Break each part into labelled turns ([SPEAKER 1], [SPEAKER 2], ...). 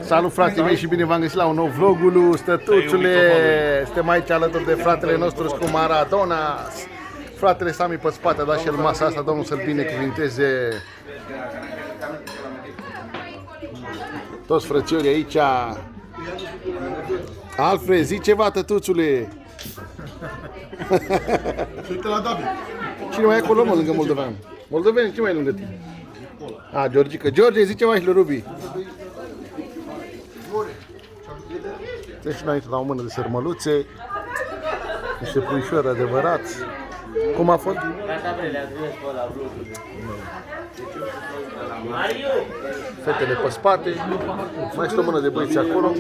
[SPEAKER 1] Salut frații mei și bine v-am găsit la un nou vlogul Stătuțule. Suntem aici alături de fratele nostru cu Maradona. Fratele Sami pe spate a dat și el masa asta, Domnul să-l binecuvinteze. Toți frățiorii aici. Alfred, zi ceva, tătuțule.
[SPEAKER 2] Uite la David.
[SPEAKER 1] Cine mai e acolo, mă, lângă moldovean? Moldovean, cine mai e lângă tine? A, Georgica. George, zi ceva și lui Rubi. Deci înainte la o mână de sărmăluțe. Niște puișori adevărați. Cum a fost? Fetele pe spate. Mai este o mână de băieți acolo.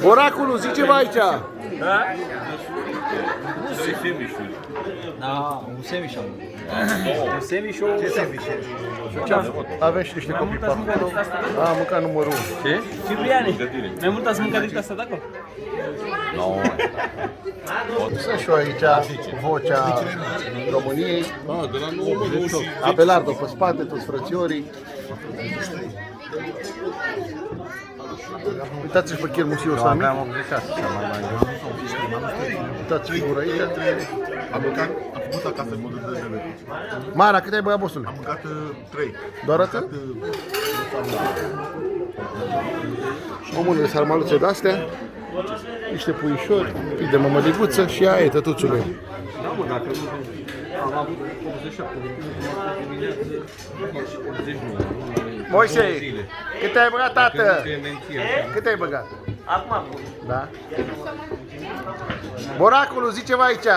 [SPEAKER 1] Oracolul, zi ceva aici.
[SPEAKER 3] Un semișor. Un semișor.
[SPEAKER 2] Ce semișor?
[SPEAKER 1] Avem și niște copii pe acolo. A mâncat numărul 1.
[SPEAKER 3] Ce? Cipriani, mai mult ați mâncat decât asta de acolo?
[SPEAKER 1] Sunt și eu aici cu vocea României. Abelardo pe spate, toți frățiorii. Uitați-și pe Chermusiu Sami. Uitați-și gura aici.
[SPEAKER 2] Am făcut acasă în modul de zile.
[SPEAKER 1] Mara, cât ai băgat, bosule?
[SPEAKER 2] Am mâncat 3.
[SPEAKER 1] Doar atât? O mână de sarmaluțe de-astea. Niște puișori, un pic de mămăliguță și aia e, tătuțule.
[SPEAKER 3] Da, mă, dacă nu am avut 87 de dimineață, 80
[SPEAKER 1] Moise, cât ai băgat, tată? Cât ai băgat?
[SPEAKER 3] Acum,
[SPEAKER 1] Da? Oracolul, zi ceva aici.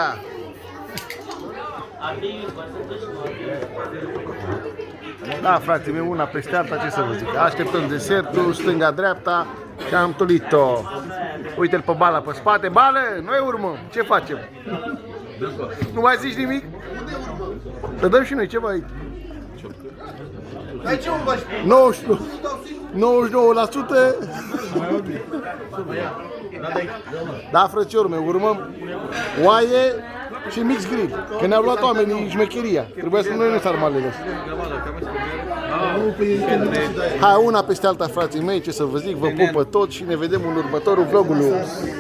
[SPEAKER 1] Da, frate meu, una peste alta, ce să vă zic. Așteptăm desertul, stânga-dreapta și am tulit-o. Uite-l pe Bala pe spate. Bală, noi urmăm. Ce facem? Nu mai zici nimic? Să dăm și noi ceva aici.
[SPEAKER 2] Dar ce mă faci?
[SPEAKER 1] 99%. Da, frățiorul meu, urmăm oaie și mix grill. Că ne-au luat oamenii șmecheria. Trebuia să noi nu sarmalele astea. Hai, una peste alta, frații mei, ce să vă zic, vă pupă tot și ne vedem în următorul vlogul.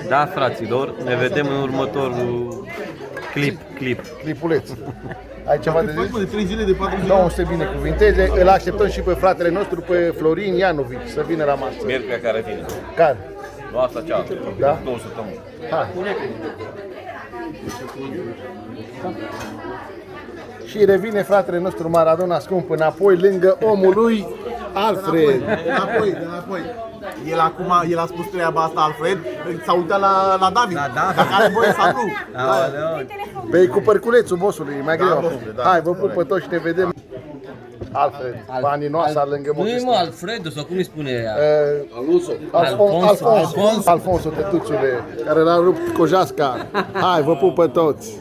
[SPEAKER 3] Da, fraților, ne vedem în următorul clip.
[SPEAKER 1] Clipuleț. Ai ceva de zis?
[SPEAKER 2] De 3 zile, de 4 zile.
[SPEAKER 1] Domnul să te binecuvinteze. Îl așteptăm și pe fratele nostru, pe Florin Ianovici, să vină la masă.
[SPEAKER 4] Miercurea care vine.
[SPEAKER 1] Care?
[SPEAKER 4] Nu asta cealaltă.
[SPEAKER 1] Da?
[SPEAKER 4] 2 săptămâni.
[SPEAKER 1] Hai. Și revine fratele nostru Maradona scump înapoi lângă omul lui Alfred.
[SPEAKER 2] Înapoi. El a spus treaba asta, Alfred, s-a uitat la David. Dacă are voie sau nu.
[SPEAKER 1] Pe cu părculețul bossului, e mai greu acum. Hai, vă pup pe toți și ne vedem. Alfred, Vaninoasa lângă
[SPEAKER 5] Nu e
[SPEAKER 1] Montesquieu.
[SPEAKER 5] mă Alfredo sau cum îi spune ea?
[SPEAKER 1] Alfonso, tătuțule, care l-a rupt cojasca. Hai, vă pup pe toți.